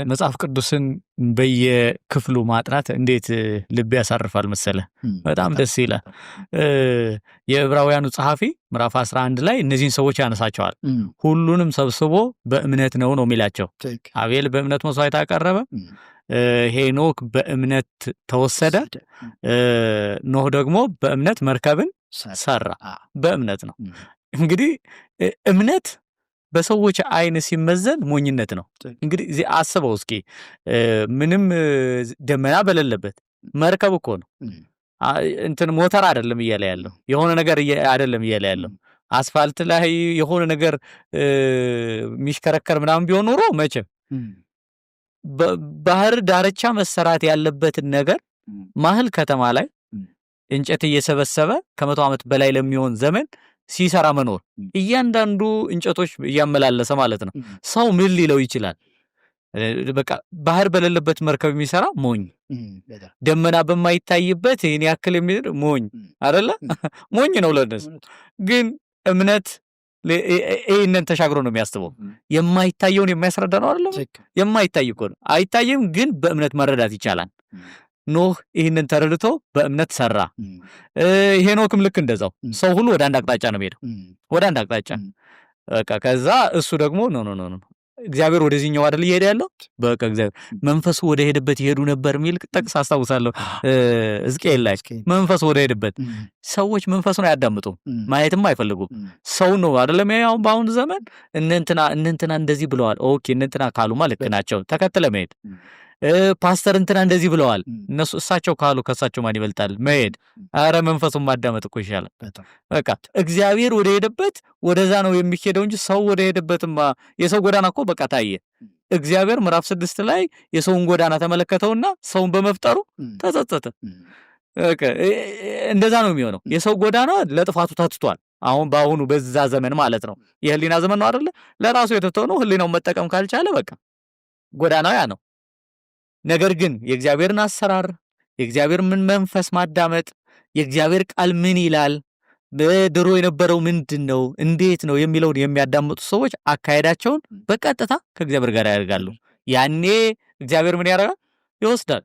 መጽሐፍ ቅዱስን በየክፍሉ ማጥናት እንዴት ልብ ያሳርፋል መሰለ። በጣም ደስ ይላል። የዕብራውያኑ ጸሐፊ ምዕራፍ 11 ላይ እነዚህን ሰዎች ያነሳቸዋል። ሁሉንም ሰብስቦ በእምነት ነው የሚላቸው። አቤል በእምነት መስዋዕት አቀረበ፣ ሄኖክ በእምነት ተወሰደ፣ ኖህ ደግሞ በእምነት መርከብን ሰራ። በእምነት ነው። እንግዲህ እምነት በሰዎች አይን ሲመዘን ሞኝነት ነው። እንግዲህ እዚህ አስበው እስኪ ምንም ደመና በሌለበት መርከብ እኮ ነው። እንትን ሞተር አይደለም እያለ ያለው፣ የሆነ ነገር አይደለም እያለ ያለው። አስፋልት ላይ የሆነ ነገር የሚሽከረከር ምናምን ቢሆን ኖሮ መቼም ባህር ዳርቻ መሰራት ያለበትን ነገር ማህል ከተማ ላይ እንጨት እየሰበሰበ ከ100 ዓመት በላይ ለሚሆን ዘመን ሲሰራ መኖር፣ እያንዳንዱ እንጨቶች እያመላለሰ ማለት ነው። ሰው ምን ሊለው ይችላል? በቃ ባህር በሌለበት መርከብ የሚሰራ ሞኝ፣ ደመና በማይታይበት ይህን ያክል የሚሄድ ሞኝ አይደለ? ሞኝ ነው ለነሱ። ግን እምነት ይህንን ተሻግሮ ነው የሚያስበው። የማይታየውን የሚያስረዳ ነው አይደለም? የማይታይ እኮ ነው፣ አይታይም፣ ግን በእምነት መረዳት ይቻላል። ኖህ ይህንን ተረድቶ በእምነት ሰራ። ሄኖክም ልክ እንደዛው ሰው ሁሉ ወደ አንድ አቅጣጫ ነው የሚሄደው፣ ወደ አንድ አቅጣጫ። በቃ ከዛ እሱ ደግሞ ኖ እግዚአብሔር ወደዚህኛው አይደል እየሄደ ያለው፣ በቃ እግዚአብሔር መንፈሱ ወደ ሄደበት ይሄዱ ነበር የሚል ጥቅስ አስታውሳለሁ። ሕዝቅኤል ላይ መንፈሱ ወደ ሄደበት። ሰዎች መንፈሱን አያዳምጡም፣ ማየትም አይፈልጉም። ሰው ነው አይደለም? ያው በአሁኑ ዘመን እነንትና እንደዚህ ብለዋል፣ ኦኬ እነንትና ካሉማ ልክ ናቸው፣ ተከትለ መሄድ። ፓስተር እንትና እንደዚህ ብለዋል፣ እሳቸው ካሉ ከእሳቸው ማን ይበልጣል መሄድ። አረ መንፈሱን ማዳመጥ እኮ ይሻላል። በቃ እግዚአብሔር ወደ ሄደበት ወደዛ ነው የሚሄደው እንጂ ሰው ወደ ሄደበትማ የሰው ጎዳና እኮ በቃ ታየ። እግዚአብሔር ምዕራፍ 6 ላይ የሰውን ጎዳና ተመለከተውና ሰውን በመፍጠሩ ተጸጸተ። እንደዛ ነው የሚሆነው። የሰው ጎዳና ለጥፋቱ ተትቷል። አሁን በአሁኑ በዛ ዘመን ማለት ነው። የህሊና ዘመን ነው አይደለ? ለራሱ የተተው ነው። ህሊናውን መጠቀም ካልቻለ በቃ ጎዳናው ያ ነው። ነገር ግን የእግዚአብሔርን አሰራር፣ የእግዚአብሔር ምን መንፈስ ማዳመጥ፣ የእግዚአብሔር ቃል ምን ይላል፣ በድሮ የነበረው ምንድን ነው፣ እንዴት ነው የሚለውን የሚያዳምጡ ሰዎች አካሄዳቸውን በቀጥታ ከእግዚአብሔር ጋር ያደርጋሉ። ያኔ እግዚአብሔር ምን ያደርጋል? ይወስዳል።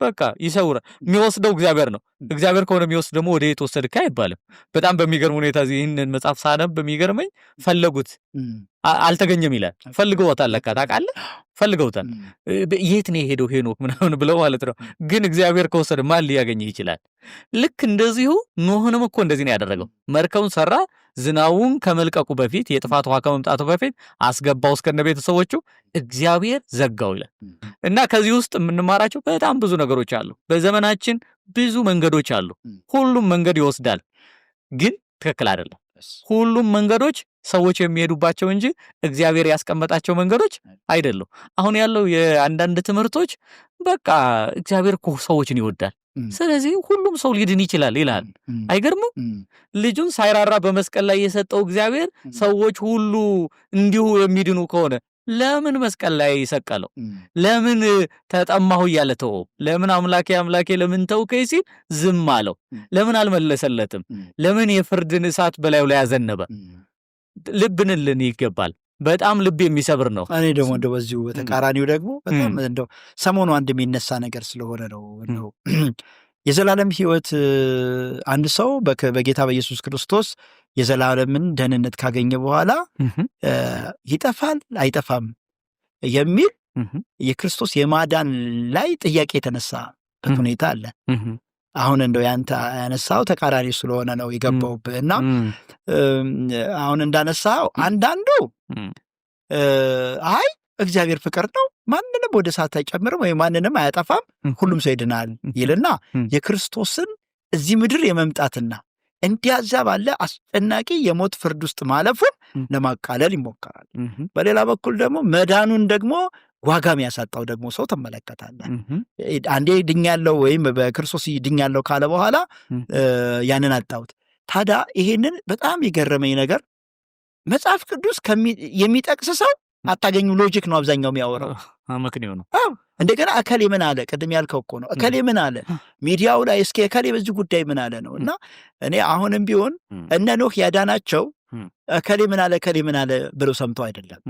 በቃ ይሰውራል። የሚወስደው እግዚአብሔር ነው። እግዚአብሔር ከሆነ የሚወስድ ደግሞ ወደ የት ወሰድክ አይባልም። በጣም በሚገርም ሁኔታ ይህንን መጽሐፍ ሳነብ በሚገርመኝ ፈለጉት አልተገኘም ይላል። ፈልገውታል፣ ለካ ታውቃለህ፣ ፈልገውታል። የት ነው የሄደው ሄኖክ ምናምን ብለው ማለት ነው። ግን እግዚአብሔር ከወሰደ ማን ሊያገኝህ ይችላል? ልክ እንደዚሁ ኖህንም እኮ እንደዚህ ነው ያደረገው። መርከቡን ሰራ፣ ዝናቡን ከመልቀቁ በፊት፣ የጥፋት ውሃ ከመምጣቱ በፊት አስገባው እስከነ ቤተሰቦቹ፣ እግዚአብሔር ዘጋው ይላል። እና ከዚህ ውስጥ የምንማራቸው በጣም ብዙ ነገሮች አሉ። በዘመናችን ብዙ መንገዶች አሉ። ሁሉም መንገድ ይወስዳል፣ ግን ትክክል አይደለም። ሁሉም መንገዶች ሰዎች የሚሄዱባቸው እንጂ እግዚአብሔር ያስቀመጣቸው መንገዶች አይደሉም። አሁን ያለው የአንዳንድ ትምህርቶች በቃ እግዚአብሔር እኮ ሰዎችን ይወዳል፣ ስለዚህ ሁሉም ሰው ሊድን ይችላል ይላል። አይገርምም? ልጁን ሳይራራ በመስቀል ላይ የሰጠው እግዚአብሔር ሰዎች ሁሉ እንዲሁ የሚድኑ ከሆነ ለምን መስቀል ላይ ሰቀለው? ለምን ተጠማሁ እያለ ተወው? ለምን አምላኬ አምላኬ ለምን ተውከኝ ሲል ዝም አለው? ለምን አልመለሰለትም? ለምን የፍርድን እሳት በላዩ ላይ ያዘነበ? ልብንልን ይገባል። በጣም ልብ የሚሰብር ነው። እኔ ደግሞ እንደው በዚሁ በተቃራኒው ደግሞ በጣም እንደው ሰሞኑ አንድ የሚነሳ ነገር ስለሆነ ነው የዘላለም ሕይወት አንድ ሰው በጌታ በኢየሱስ ክርስቶስ የዘላለምን ደህንነት ካገኘ በኋላ ይጠፋል አይጠፋም የሚል የክርስቶስ የማዳን ላይ ጥያቄ የተነሳበት ሁኔታ አለ። አሁን እንደው ያንተ ያነሳው ተቃራኒ ስለሆነ ነው የገባውብህ እና አሁን እንዳነሳው አንዳንዱ አይ እግዚአብሔር ፍቅር ነው፣ ማንንም ወደ እሳት አይጨምርም ወይ ማንንም አያጠፋም፣ ሁሉም ሰው ይድናል ይልና የክርስቶስን እዚህ ምድር የመምጣትና እንዲያዛ ባለ አስጨናቂ የሞት ፍርድ ውስጥ ማለፉን ለማቃለል ይሞከራል። በሌላ በኩል ደግሞ መዳኑን ደግሞ ዋጋ የሚያሳጣው ደግሞ ሰው ተመለከታለህ። አንዴ ድኛለው ወይም በክርስቶስ ድኛለው ካለ በኋላ ያንን አጣሁት። ታዲያ ይሄንን በጣም የገረመኝ ነገር መጽሐፍ ቅዱስ የሚጠቅስ ሰው አታገኙ። ሎጂክ ነው አብዛኛው የሚያወራው፣ ምክንያቱ ነው። እንደገና እከሌ ምን አለ፣ ቅድም ያልከው እኮ ነው። እከሌ ምን አለ ሚዲያው ላይ፣ እስኪ እከሌ በዚህ ጉዳይ ምን አለ ነው። እና እኔ አሁንም ቢሆን እነ ኖህ ያዳናቸው እከሌ ምን አለ እከሌ ምን አለ ብለው ሰምተው አይደለም።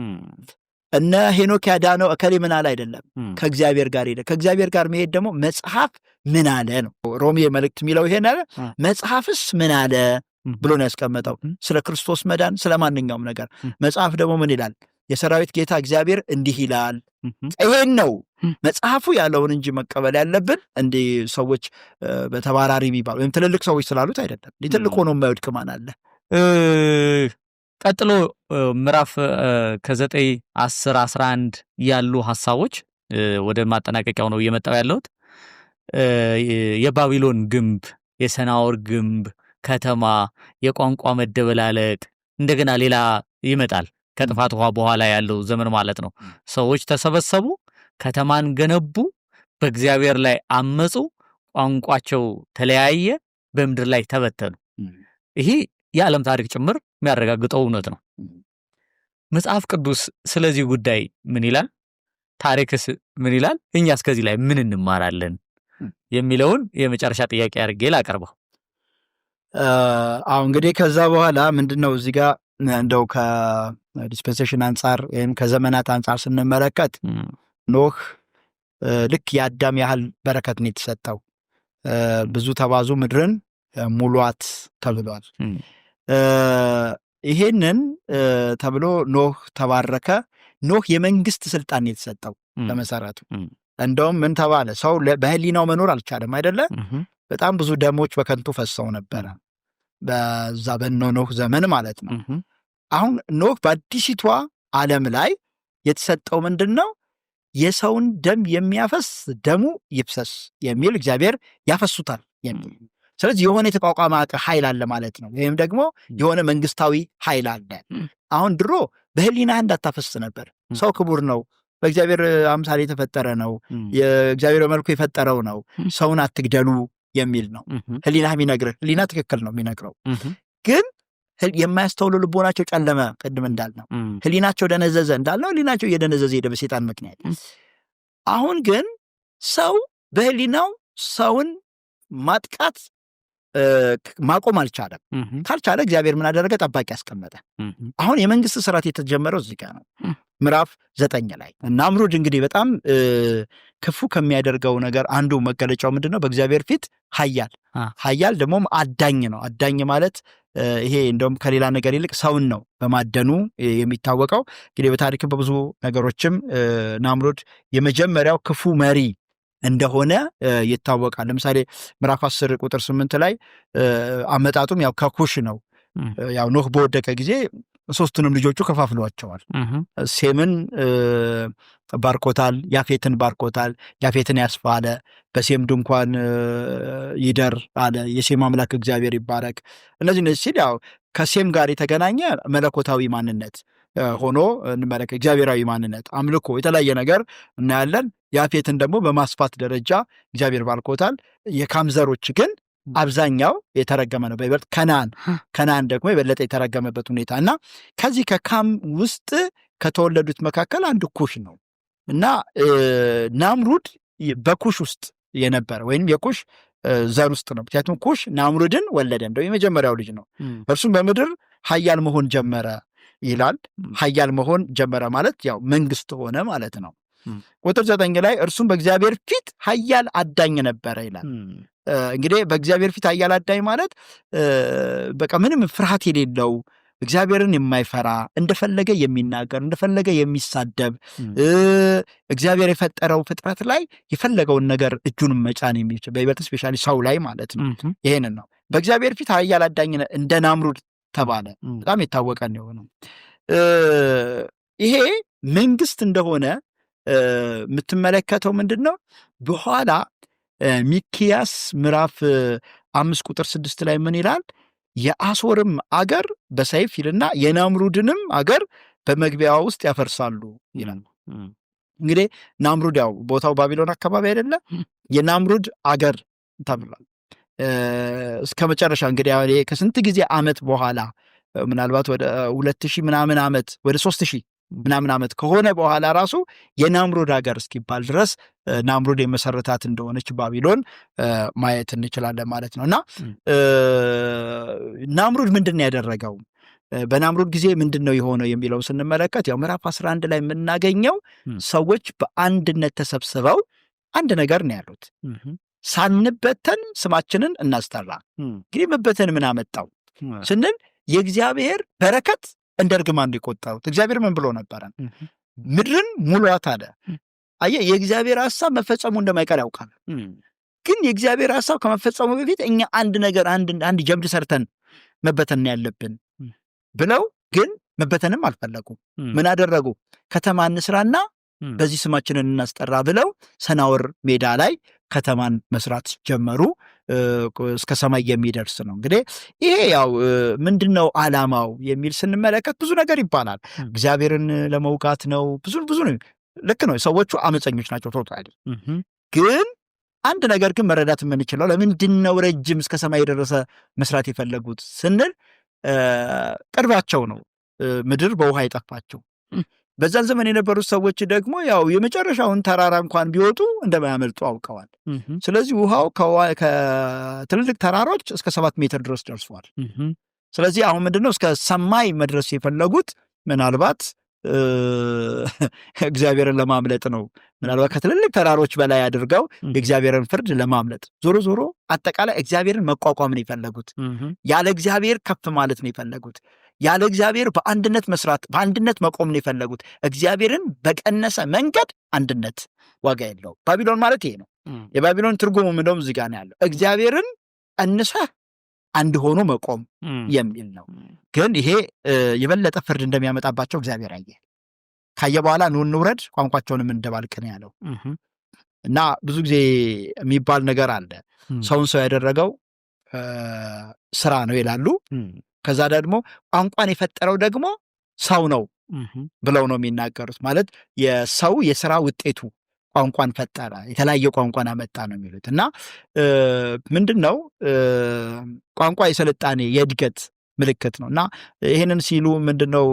እነ ሄኖክ ያዳነው እከሌ ምን አለ አይደለም፣ ከእግዚአብሔር ጋር ሄደ። ከእግዚአብሔር ጋር መሄድ ደግሞ መጽሐፍ ምን አለ ነው። ሮሜ መልእክት የሚለው ይሄን አለ። መጽሐፍስ ምን አለ ብሎ ነው ያስቀመጠው፣ ስለ ክርስቶስ መዳን፣ ስለ ማንኛውም ነገር። መጽሐፍ ደግሞ ምን ይላል? የሰራዊት ጌታ እግዚአብሔር እንዲህ ይላል። ይሄን ነው መጽሐፉ ያለውን እንጂ መቀበል ያለብን እንዲህ ሰዎች በተባራሪ የሚባሉ ወይም ትልልቅ ሰዎች ስላሉት አይደለም። ትልቅ ሆኖ የማይወድቅ ማን አለ? ቀጥሎ ምዕራፍ ከ9 10 11 ያሉ ሐሳቦች ወደ ማጠናቀቂያው ነው እየመጣው ያለሁት። የባቢሎን ግንብ፣ የሰናዖር ግንብ ከተማ፣ የቋንቋ መደበላለቅ፣ እንደገና ሌላ ይመጣል። ከጥፋት ውሃ በኋላ ያለው ዘመን ማለት ነው። ሰዎች ተሰበሰቡ፣ ከተማን ገነቡ፣ በእግዚአብሔር ላይ አመፁ፣ ቋንቋቸው ተለያየ፣ በምድር ላይ ተበተኑ። ይሄ የዓለም ታሪክ ጭምር የሚያረጋግጠው እውነት ነው። መጽሐፍ ቅዱስ ስለዚህ ጉዳይ ምን ይላል? ታሪክስ ምን ይላል? እኛስ ከዚህ ላይ ምን እንማራለን? የሚለውን የመጨረሻ ጥያቄ አድርጌ ላቀርበው። አሁን እንግዲህ ከዛ በኋላ ምንድነው እዚህ ጋር እንደው ከዲስፔንሴሽን አንጻር ወይም ከዘመናት አንጻር ስንመለከት ኖህ ልክ የአዳም ያህል በረከት ነው የተሰጠው። ብዙ ተባዙ ምድርን ሙሏት ተብሏል። ይሄንን ተብሎ ኖህ ተባረከ። ኖህ የመንግስት ስልጣን የተሰጠው በመሰረቱ። እንደውም ምን ተባለ? ሰው በህሊናው መኖር አልቻለም አይደለ? በጣም ብዙ ደሞች በከንቱ ፈሰው ነበረ በዛ በኖህ ዘመን ማለት ነው። አሁን ኖህ በአዲሲቷ ዓለም ላይ የተሰጠው ምንድን ነው? የሰውን ደም የሚያፈስ ደሙ ይፍሰስ የሚል እግዚአብሔር ያፈሱታል የሚል። ስለዚህ የሆነ የተቋቋመ ኃይል አለ ማለት ነው። ወይም ደግሞ የሆነ መንግስታዊ ኃይል አለ። አሁን ድሮ በህሊናህ እንዳታፈስ ነበር። ሰው ክቡር ነው፣ በእግዚአብሔር አምሳል የተፈጠረ ነው፣ የእግዚአብሔር መልኩ የፈጠረው ነው፣ ሰውን አትግደሉ የሚል ነው ህሊናህ የሚነግርህ። ህሊና ትክክል ነው የሚነግረው፣ ግን የማያስተውሉ ልቦናቸው ጨለመ። ቅድም እንዳልነው ህሊናቸው ደነዘዘ እንዳልነው ህሊናቸው እየደነዘዘ ሄደ በሴጣን ምክንያት። አሁን ግን ሰው በህሊናው ሰውን ማጥቃት ማቆም አልቻለም። ካልቻለ እግዚአብሔር ምን አደረገ? ጠባቂ ያስቀመጠ። አሁን የመንግስት ስርዓት የተጀመረው እዚህ ጋር ነው፣ ምዕራፍ 9 ላይ። ናምሩድ እንግዲህ በጣም ክፉ ከሚያደርገው ነገር አንዱ መገለጫው ምንድን ነው? በእግዚአብሔር ፊት ኃያል ደግሞም አዳኝ ነው። አዳኝ ማለት ይሄ እንደውም ከሌላ ነገር ይልቅ ሰውን ነው በማደኑ የሚታወቀው። እንግዲህ በታሪክም በብዙ ነገሮችም ናምሩድ የመጀመሪያው ክፉ መሪ እንደሆነ ይታወቃል። ለምሳሌ ምዕራፍ 10 ቁጥር 8 ላይ አመጣጡም ያው ከኩሽ ነው። ያው ኖህ በወደቀ ጊዜ 3ቱንም ልጆቹ ከፋፍሏቸዋል። ሴምን ባርኮታል፣ ያፌትን ባርኮታል። ያፌትን ያስፋ አለ፣ በሴም ድንኳን ይደር አለ። የሴም አምላክ እግዚአብሔር ይባረክ። እነዚህ ሲል ያው ከሴም ጋር የተገናኘ መለኮታዊ ማንነት ሆኖ እንመለከት፣ እግዚአብሔራዊ ማንነት፣ አምልኮ፣ የተለያየ ነገር እናያለን። ያፌትን ደግሞ በማስፋት ደረጃ እግዚአብሔር ባርኮታል። የካም ዘሮች ግን አብዛኛው የተረገመ ነው። በይበልጥ ከናን ደግሞ የበለጠ የተረገመበት ሁኔታ እና ከዚህ ከካም ውስጥ ከተወለዱት መካከል አንድ ኩሽ ነው እና ናምሩድ በኩሽ ውስጥ የነበረ ወይም የኩሽ ዘር ውስጥ ነው። ምክንያቱም ኩሽ ናምሩድን ወለደ፣ እንደው የመጀመሪያው ልጅ ነው። እርሱም በምድር ኃያል መሆን ጀመረ ይላል። ኃያል መሆን ጀመረ ማለት ያው መንግስት ሆነ ማለት ነው። ቁጥር 9 ላይ እርሱም በእግዚአብሔር ፊት ኃያል አዳኝ ነበረ ይላል። እንግዲህ በእግዚአብሔር ፊት ኃያል አዳኝ ማለት በቃ ምንም ፍርሃት የሌለው እግዚአብሔርን የማይፈራ እንደፈለገ የሚናገር እንደፈለገ የሚሳደብ እግዚአብሔር የፈጠረው ፍጥረት ላይ የፈለገውን ነገር እጁን መጫን የሚችል በይበልጥ ስፔሻሊ ሰው ላይ ማለት ነው። ይሄንን ነው በእግዚአብሔር ፊት ኃያል አዳኝ እንደ ናምሩድ ተባለ። በጣም የታወቀ ነው የሆነው። ይሄ መንግስት እንደሆነ የምትመለከተው ምንድን ነው? በኋላ ሚክያስ ምዕራፍ 5 ቁጥር 6 ላይ ምን ይላል? የአሦርም አገር በሰይፍ ይልና የናምሩድንም አገር በመግቢያዋ ውስጥ ያፈርሳሉ ይላል። እንግዲህ ናምሩድ ያው ቦታው ባቢሎን አካባቢ አይደለ? የናምሩድ አገር ተብሏል። እስከ መጨረሻ እንግዲህ ከስንት ጊዜ ዓመት በኋላ ምናልባት ወደ 2000 ምናምን ዓመት ወደ 3000 ምናምን ዓመት ከሆነ በኋላ ራሱ የናምሩድ ሀገር እስኪባል ድረስ ናምሩድ የመሰረታት እንደሆነች ባቢሎን ማየት እንችላለን ማለት ነው። እና ናምሩድ ምንድን ነው ያደረገው? በናምሩድ ጊዜ ምንድን ነው የሆነው የሚለው ስንመለከት ያው ምዕራፍ 11 ላይ የምናገኘው ሰዎች በአንድነት ተሰብስበው አንድ ነገር ነው ያሉት፣ ሳንበተን ስማችንን እናስጠራ። እንግዲህ መበተን ምን አመጣው ስንል የእግዚአብሔር በረከት እንደ እርግማን ሊቆጠሩት። እግዚአብሔር ምን ብሎ ነበረ? ምድርን ሙሏት አለ። አየህ፣ የእግዚአብሔር ሐሳብ መፈጸሙ እንደማይቀር ያውቃል። ግን የእግዚአብሔር ሐሳብ ከመፈጸሙ በፊት እኛ አንድ ነገር አንድ ጀብድ ሰርተን መበተን ያለብን ብለው ግን መበተንም አልፈለጉም። ምን አደረጉ? ከተማ እንስራና በዚህ ስማችንን እናስጠራ ብለው ሰናወር ሜዳ ላይ ከተማን መስራት ጀመሩ። እስከ ሰማይ የሚደርስ ነው። እንግዲህ ይሄ ያው ምንድነው ዓላማው የሚል ስንመለከት ብዙ ነገር ይባላል። እግዚአብሔርን ለመውጋት ነው። ብዙ ነው። ልክ ነው። ሰዎቹ አመፀኞች ናቸው ቶታሊ። ግን አንድ ነገር ግን መረዳት የምንችለው ለምንድን ነው ረጅም እስከ ሰማይ የደረሰ መስራት የፈለጉት ስንል ቅርባቸው ነው ምድር በውሃ የጠፋቸው። በዛን ዘመን የነበሩት ሰዎች ደግሞ ያው የመጨረሻውን ተራራ እንኳን ቢወጡ እንደማያመልጡ አውቀዋል። ስለዚህ ውሃው ከትልልቅ ተራሮች እስከ 7 ሜትር ድረስ ደርሷል። ስለዚህ አሁን ምንድነው እስከ ሰማይ መድረስ የፈለጉት ምናልባት እግዚአብሔርን ለማምለጥ ነው። ምናልባት ከትልልቅ ተራሮች በላይ አድርገው የእግዚአብሔርን ፍርድ ለማምለጥ ዞሮ አጠቃላይ እግዚአብሔርን መቋቋም ነው የፈለጉት። ያለ እግዚአብሔር ከፍ ማለት ነው የፈለጉት። ያለ እግዚአብሔር በአንድነት መስራት፣ በአንድነት መቆም ነው የፈለጉት። እግዚአብሔርን በቀነሰ መንገድ አንድነት ዋጋ የለው። ባቢሎን ማለት ይሄ ነው። የባቢሎን ትርጉሙ ምንድነው? እዚህ ጋር ነው ያለው። እግዚአብሔርን ቀንሰህ አንድ ሆኖ መቆም የሚል ነው። ግን ይሄ የበለጠ ፍርድ እንደሚያመጣባቸው እግዚአብሔር ካየ በኋላ ኑ እንውረድ፣ ቋንቋቸውንም እንደባልቅ ነው ያለው። እና ብዙ ጊዜ የሚባል ነገር አለ። ሰውን ሰው ያደረገው ስራ ነው ይላሉ። ከዛ ደግሞ ቋንቋን የፈጠረው ደግሞ ሰው ነው ብለው ነው የሚናገሩት። ማለት የሰው የስራ ውጤቱ ቋንቋን ፈጠረ፣ የተለያየ ቋንቋን አመጣ ነው የሚሉት። እና ምንድነው ቋንቋ የስልጣኔ የእድገት ምልክት ነው። እና ይህንን ሲሉ ምንድነው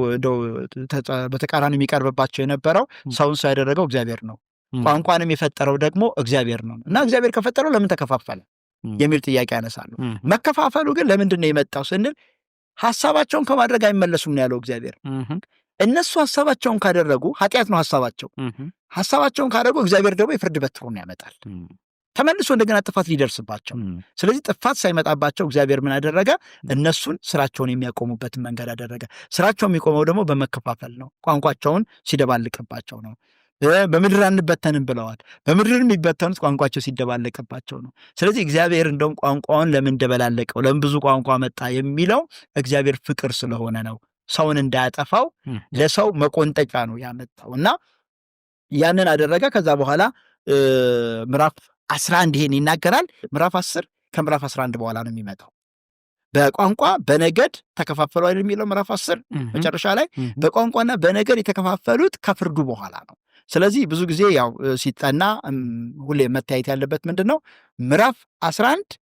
በተቃራኒ የሚቀርብባቸው የነበረው ሰውን ሰው ያደረገው እግዚአብሔር ነው፣ ቋንቋንም የፈጠረው ደግሞ እግዚአብሔር ነው። እና እግዚአብሔር ከፈጠረው ለምን ተከፋፈለ የሚል ጥያቄ ያነሳሉ። መከፋፈሉ ግን ለምንድን ነው የመጣው ስንል ሐሳባቸውን ከማድረግ አይመለሱም ነው ያለው እግዚአብሔር። እነሱ ሐሳባቸውን ካደረጉ ኃጢአት ነው ሐሳባቸው። ሐሳባቸውን ካደረጉ እግዚአብሔር ደግሞ የፍርድ በትሩን ያመጣል፣ ተመልሶ እንደገና ጥፋት ሊደርስባቸው። ስለዚህ ጥፋት ሳይመጣባቸው እግዚአብሔር ምን አደረገ? እነሱን ስራቸውን የሚያቆሙበትን መንገድ አደረገ። ስራቸው የሚቆመው ደግሞ በመከፋፈል ነው፣ ቋንቋቸውን ሲደባልቅባቸው ነው። በምድር አንበተንም ብለዋል። በምድር የሚበተኑት ቋንቋቸው ሲደባለቅባቸው ነው። ስለዚህ እግዚአብሔር እንደውም ቋንቋውን ለምን ደበላለቀው፣ ለምን ብዙ ቋንቋ መጣ የሚለው እግዚአብሔር ፍቅር ስለሆነ ነው። ሰውን እንዳያጠፋው ለሰው መቆንጠጫ ነው ያመጣው። እና ያንን አደረገ። ከዛ በኋላ ምዕራፍ 11 ይሄን ይናገራል። ምዕራፍ 10 ከምዕራፍ 11 በኋላ ነው የሚመጣው። በቋንቋ በነገድ ተከፋፈሉ አይደል የሚለው ምዕራፍ 10 መጨረሻ ላይ በቋንቋና በነገድ የተከፋፈሉት ከፍርዱ በኋላ ነው። ስለዚህ ብዙ ጊዜ ያው ሲጠና ሁሌ መታየት ያለበት ምንድነው ምዕራፍ 11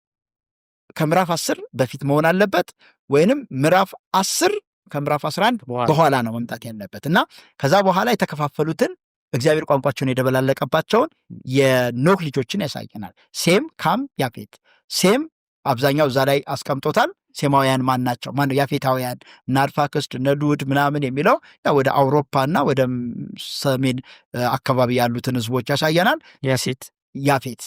ከምዕራፍ 10 በፊት መሆን አለበት፣ ወይንም ምዕራፍ 10 ከምዕራፍ 11 በኋላ ነው መምጣት ያለበት። እና ከዛ በኋላ የተከፋፈሉትን እግዚአብሔር ቋንቋቸውን የደበላለቀባቸውን የኖህ ልጆችን ያሳየናል። ሴም፣ ካም፣ ያፌት። ሴም አብዛኛው እዛ ላይ አስቀምጦታል። ሴማውያን ማን ናቸው? ማነው? ያፌታውያን እነ አርፋክስድ እነ ሉድ ምናምን የሚለው ያው ወደ አውሮፓና ወደ ሰሜን አካባቢ ያሉትን ህዝቦች ያሳየናል። ያፌት።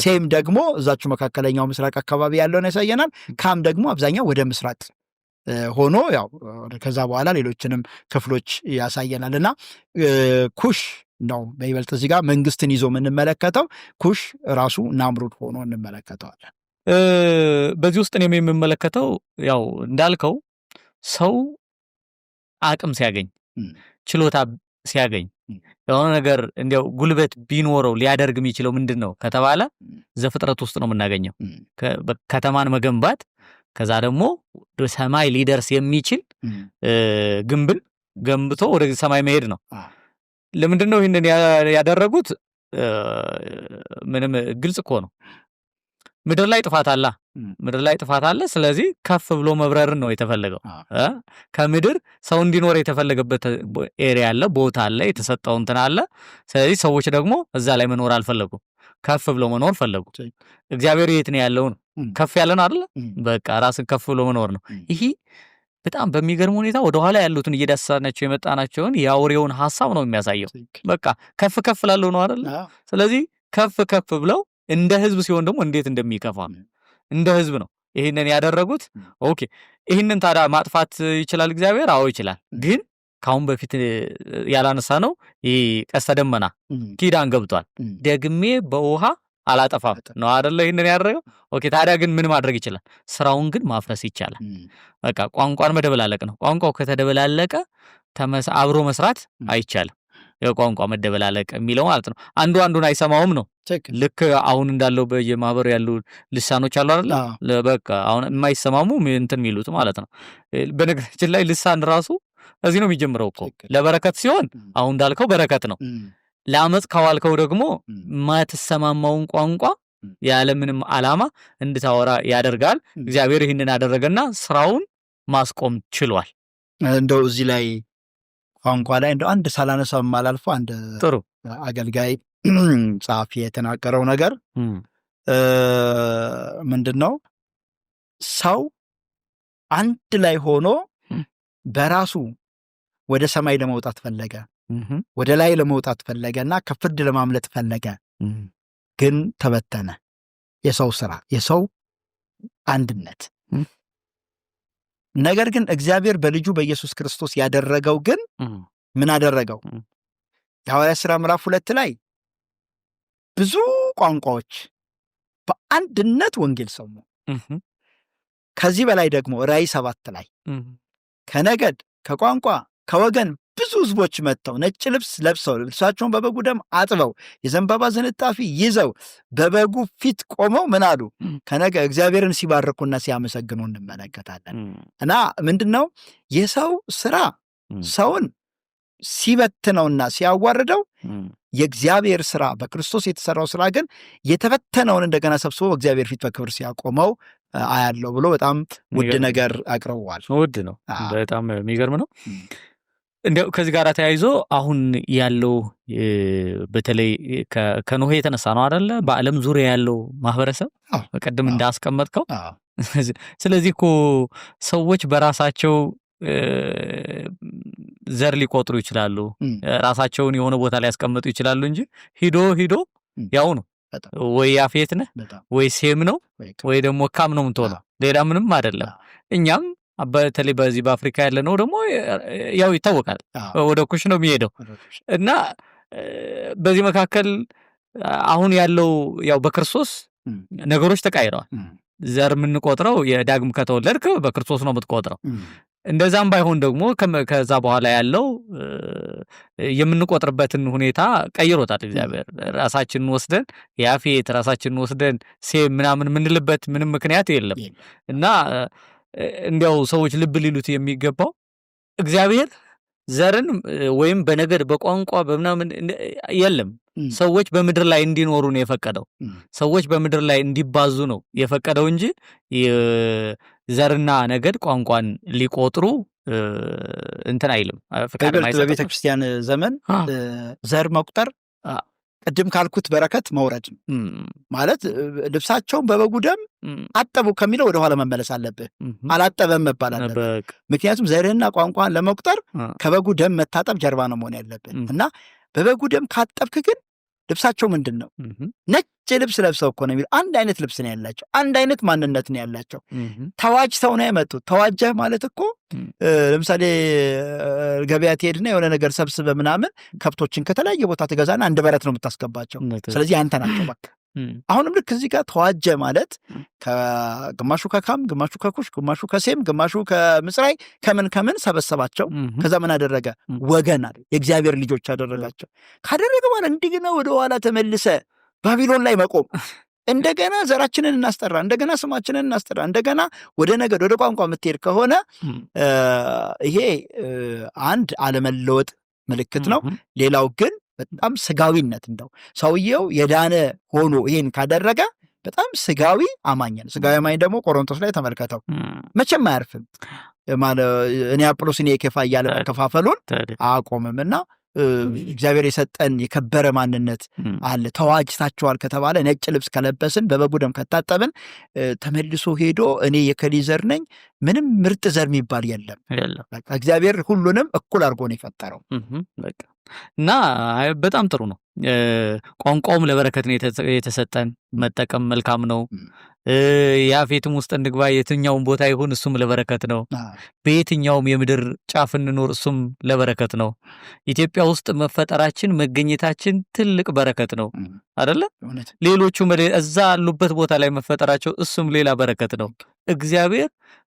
ሴም ደግሞ እዛችሁ መካከለኛው ምስራቅ አካባቢ ያለውን ያሳየናል። ካም ደግሞ አብዛኛው ወደ ምስራቅ ሆኖ ያው ከዛ በኋላ ሌሎችንም ክፍሎች ያሳየናል። እና ኩሽ ነው በይበልጥ እዚህ ጋር መንግስትን ይዞ የምንመለከተው። ኩሽ ራሱ ናምሩድ ሆኖ እንመለከተዋለን። በዚህ ውስጥ እኔም የምመለከተው ያው እንዳልከው ሰው አቅም ሲያገኝ፣ ችሎታ ሲያገኝ፣ የሆነ ነገር እንዲያው ጉልበት ቢኖረው ሊያደርግ የሚችለው ምንድን ነው ከተባለ ዘፍጥረት ውስጥ ነው የምናገኘው። ከተማን መገንባት፣ ከዛ ደግሞ ወደ ሰማይ ሊደርስ የሚችል ግንብን ገንብቶ ወደ ሰማይ መሄድ ነው። ለምንድን ነው ይህንን ያደረጉት? ምንም ግልጽ እኮ ነው። ምድር ላይ ጥፋት አለ። ስለዚህ ከፍ ብሎ መብረርን ነው የተፈለገው። ከምድር ሰው እንዲኖር የተፈለገበት ኤሪያ አለ፣ ቦታ አለ፣ የተሰጠው እንትን አለ። ስለዚህ ሰዎች ደግሞ እዛ ላይ መኖር አልፈለጉም፣ ከፍ ብሎ መኖር ፈለጉ። እግዚአብሔር የት ነው ያለው? ነው ከፍ ያለ ነው አይደል? በቃ ራስን ከፍ ብሎ መኖር ነው። ይሄ በጣም በሚገርም ሁኔታ ወደኋላ ያሉትን እየዳሰሳናቸው የመጣናቸውን የአውሬውን ሐሳብ ነው የሚያሳየው። በቃ ከፍ ከፍ ላለው ነው አይደል? ስለዚህ ከፍ ከፍ ብለው እንደ ህዝብ ሲሆን ደግሞ እንዴት እንደሚከፋ እንደ ህዝብ ነው ይህንን ያደረጉት። ኦኬ ይህንን ታዲያ ማጥፋት ይችላል እግዚአብሔር? አዎ ይችላል። ግን ካሁን በፊት ያላነሳ ነው ይህ ቀስተ ደመና ኪዳን ገብቷል። ደግሜ በውሃ አላጠፋም ነው አይደለ? ይህንን ያደረገው። ኦኬ ታዲያ ግን ምን ማድረግ ይችላል? ስራውን ግን ማፍረስ ይቻላል። በቃ ቋንቋን መደበላለቅ ነው። ቋንቋው ከተደበላለቀ አብሮ መስራት አይቻልም። የቋንቋ መደበላለቅ የሚለው ማለት ነው። አንዱ አንዱን አይሰማውም ነው። ልክ አሁን እንዳለው በየማህበሩ ያሉ ልሳኖች አሉ አይደል? በቃ አሁን የማይሰማሙ እንትን የሚሉት ማለት ነው። በነገራችን ላይ ልሳን ራሱ እዚህ ነው የሚጀምረው እኮ። ለበረከት ሲሆን አሁን እንዳልከው በረከት ነው። ለአመፅ ካዋልከው ደግሞ ማትሰማማውን ቋንቋ ያለምንም ዓላማ እንድታወራ ያደርጋል። እግዚአብሔር ይህንን አደረገና ስራውን ማስቆም ችሏል። እንደው እዚህ ላይ ቋንቋ ላይ እንደው አንድ ሳላነሳው የማላልፈው አንድ ጥሩ አገልጋይ ጸሐፊ የተናገረው ነገር ምንድን ነው? ሰው አንድ ላይ ሆኖ በራሱ ወደ ሰማይ ለመውጣት ፈለገ፣ ወደ ላይ ለመውጣት ፈለገና ከፍርድ ለማምለጥ ፈለገ፣ ግን ተበተነ። የሰው ስራ፣ የሰው አንድነት። ነገር ግን እግዚአብሔር በልጁ በኢየሱስ ክርስቶስ ያደረገው ግን ምን አደረገው? የሐዋርያት ሥራ ምዕራፍ 2 ላይ ብዙ ቋንቋዎች በአንድነት ወንጌል ሰሙ። ከዚህ በላይ ደግሞ ራእይ 7 ላይ ከነገድ ከቋንቋ ከወገን ብዙ ህዝቦች መጥተው ነጭ ልብስ ለብሰው ልብሳቸውን በበጉ ደም አጥበው የዘንባባ ዝንጣፊ ይዘው በበጉ ፊት ቆመው ምን አሉ? እግዚአብሔርን ሲባርኩና ሲያመሰግኑ እንመለከታለን። እና ምንድነው የሰው ስራ ሰውን ሲበትነውና ሲያዋርደው፣ የእግዚአብሔር ስራ በክርስቶስ የተሰራው ስራ ግን የተበተነውን እንደገና ሰብስቦ እግዚአብሔር ፊት በክብር ሲያቆመው አያለው ብሎ በጣም ውድ ነገር አቅርበዋል። ውድ ነው። በጣም የሚገርም ነው። እንዲያው ከዚህ ጋር ተያይዞ አሁን ያለው በተለይ ከኖህ የተነሳ ነው አይደለ? በዓለም ዙሪያ ያለው ማህበረሰብ ቅድም እንዳስቀመጥከው። ስለዚህ እኮ ሰዎች በራሳቸው ዘር ሊቆጥሩ ይችላሉ፣ ራሳቸውን የሆነ ቦታ ላይ ያስቀምጡ ይችላሉ እንጂ ሂዶ ያው ነው። ወይ ያፌት ነህ ወይ ሴም ነው ወይ ደግሞ ካም ነው የምትሆነው፣ ሌላ ምንም አይደለም። እኛም በተለይ በዚህ በአፍሪካ ያለ ነው ደግሞ ያው ይታወቃል፣ ወደ ኩሽ ነው የሚሄደው። እና በዚህ መካከል አሁን ያለው ያው በክርስቶስ ነገሮች ተቃይረዋል። ዘር የምንቆጥረው የዳግም ከተወለድክ በክርስቶስ ነው የምትቆጥረው። እንደዛም ባይሆን ደግሞ ከዛ በኋላ ያለው የምንቆጥርበትን ሁኔታ ቀይሮታል እግዚአብሔር። ራሳችንን ወስደን ያፌት ራሳችንን ወስደን ሴም ምናምን የምንልበት ምንም ምክንያት የለም። እና እንዲያው ሰዎች ልብ ሊሉት የሚገባው እግዚአብሔር ዘርን ወይም በነገድ በቋንቋ በምናምን የለም። ሰዎች በምድር ላይ እንዲኖሩ ነው የፈቀደው። ሰዎች በምድር ላይ እንዲባዙ ነው የፈቀደው እንጂ ዘርና ነገድ ቋንቋን ሊቆጥሩ እንትን አይልም። በቤተ ክርስቲያን ዘመን ዘር መቁጠር ቅድም ካልኩት በረከት መውረድ ማለት ልብሳቸውን በበጉ ደም አጠቡ ከሚለው ወደኋላ መመለስ አለብህ። አላጠበም መባል አለብህ። ምክንያቱም ዘርህና ቋንቋን ለመቁጠር ከበጉ ደም መታጠብ ጀርባ ነው መሆን ያለብህ እና በበጉ ደም ካጠብክ ግን ልብሳቸው ምንድን ነው? ነጭ ልብስ ለብሰው እኮ ነው የሚለው። አንድ አይነት ልብስ ነው ያላቸው፣ አንድ አይነት ማንነት ነው ያላቸው። ተዋጅተው ነው የመጡት። ተዋጀህ ማለት እኮ ለምሳሌ ገበያ ትሄድና የሆነ ነገር ሰብስበ ምናምን ከብቶችን ከተለያየ ቦታ ትገዛና አንድ በረት ነው የምታስገባቸው። ስለዚህ አንተ ናቸው በቃ። አሁንም ልክ እዚህ ጋር ተዋጀ ማለት ግማሹ ከካም፣ ግማሹ ከኩሽ፣ ግማሹ ከሴም፣ ግማሹ ከምጽራይ ከምን ሰበሰባቸው። ከዛ ምን አደረገ? ወገን አለ የእግዚአብሔር ልጆች አደረጋቸው። ካደረገ በኋላ እንደገና ወደ ኋላ ተመልሰ ባቢሎን ላይ መቆም፣ እንደገና ዘራችንን እናስጠራ፣ እንደገና ስማችንን እናስጠራ፣ እንደገና ወደ ነገድ ወደ ቋንቋ የምትሄድ ከሆነ ይሄ አንድ አለመለወጥ ምልክት ነው። ሌላው ግን በጣም ስጋዊነት፣ እንደው ሰውየው የዳነ ሆኖ ይሄን ካደረገ በጣም ስጋዊ አማኝ ነው። ስጋዊ አማኝ ደግሞ ቆሮንቶስ ላይ ተመልከተው፣ መቼም አያርፍም። እኔ አጵሎስ እኔ ኬፋ እያለ መከፋፈሉን አቆምም እና እግዚአብሔር የሰጠን የከበረ ማንነት አለ። ተዋጅታችኋል ከተባለ ነጭ ልብስ ከለበስን በበጉ ደም ከታጠብን ተመልሶ ሄዶ እኔ የከሊ ዘር ነኝ ምንም ምርጥ ዘር የሚባል የለም። በቃ እግዚአብሔር ሁሉንም እኩል አድርጎ ነው የፈጠረው። በቃ እና በጣም ጥሩ ነው። ቋንቋውም ለበረከት ነው የተሰጠን፣ መጠቀም መልካም ነው። ያፌትም ውስጥ እንግባ የትኛውም ቦታ ይሁን እሱም ለበረከት ነው። በየትኛውም የምድር ጫፍ እንኖር እሱም ለበረከት ነው። ኢትዮጵያ ውስጥ መፈጠራችን መገኘታችን ትልቅ በረከት ነው አይደለ? ሌሎቹ እዛ ያሉበት ቦታ ላይ መፈጠራቸው እሱም ሌላ በረከት ነው። እግዚአብሔር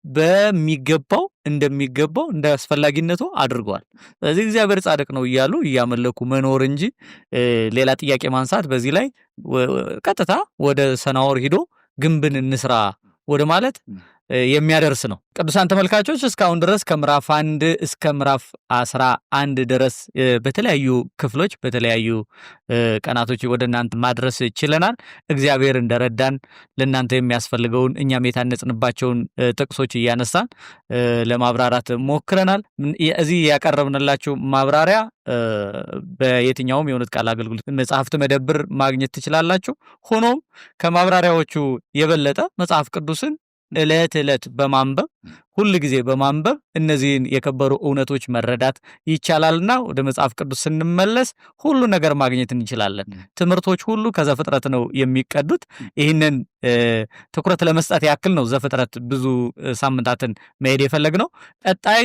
በሚገባው እንደሚገባው እንደ አስፈላጊነቱ አድርጓል። ስለዚህ እግዚአብሔር ጻድቅ ነው እያሉ እያመለኩ መኖር እንጂ ሌላ ጥያቄ ማንሳት በዚህ ላይ ቀጥታ ወደ ሰናወር ሂዶ ግንብን እንስራ ወደ ማለት የሚያደርስ ነው። ቅዱሳን ተመልካቾች እስካሁን ድረስ ከምዕራፍ 1 እስከ ምዕራፍ 11 ድረስ በተለያዩ ክፍሎች በተለያዩ ቀናቶች ወደ እናንተ ማድረስ ችለናል። እግዚአብሔር እንደረዳን ለእናንተ የሚያስፈልገውን እኛም የታነጽንባቸውን ጥቅሶች እያነሳን ለማብራራት ሞክረናል። እዚህ ያቀረብንላችሁ ማብራሪያ በየትኛውም የእውነት ቃል አገልግሎት መጽሐፍት መደብር ማግኘት ትችላላችሁ። ሆኖም ከማብራሪያዎቹ የበለጠ መጽሐፍ ቅዱስን ዕለት በማንበብ ሁል ጊዜ በማንበብ እነዚህን የከበሩ እውነቶች መረዳት ይቻላልና ወደ መጽሐፍ ቅዱስ ስንመለስ ሁሉ ነገር ማግኘት እንችላለን። ትምህርቶች ሁሉ ከዘፍጥረት ነው የሚቀዱት። ይህንን ትኩረት ለመስጠት ያክል ነው ዘፍጥረት ብዙ ሳምንታትን መሄድ የፈለግነው። ቀጣይ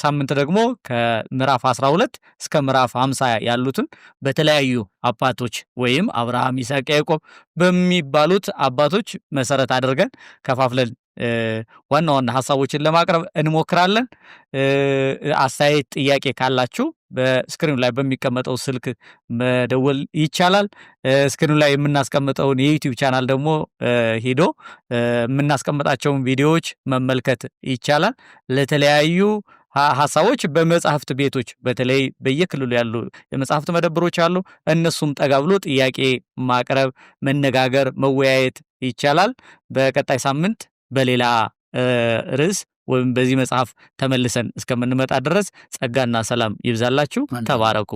ሳምንት ደግሞ ከምዕራፍ 12 እስከ ምዕራፍ 50 ያሉትን በተለያዩ አባቶች ወይም አብርሃም፣ ይስሐቅ፣ ያዕቆብ በሚባሉት አባቶች መሰረት አድርገን ከፋፍለን ዋና ዋና ሐሳቦችን ለማቅረብ እንሞክራለን። አስተያየት፣ ጥያቄ ካላችሁ በስክሪኑ ላይ በሚቀመጠው ስልክ መደወል ይቻላል። ስክሪኑ ላይ የምናስቀምጠውን የዩቲዩብ ቻናል ደግሞ ሄዶ የምናስቀምጣቸውን ቪዲዮዎች መመልከት ይቻላል። ለተለያዩ ሐሳቦች በመጽሐፍት ቤቶች በተለይ በየክልሉ ያሉ የመጽሐፍት መደብሮች አሉ። እነሱም ጠጋ ብሎ ጥያቄ ማቅረብ፣ መነጋገር፣ መወያየት ይቻላል። በቀጣይ ሳምንት በሌላ ርዕስ ወይም በዚህ መጽሐፍ ተመልሰን እስከምንመጣ ድረስ ጸጋና ሰላም ይብዛላችሁ። ተባረኩ።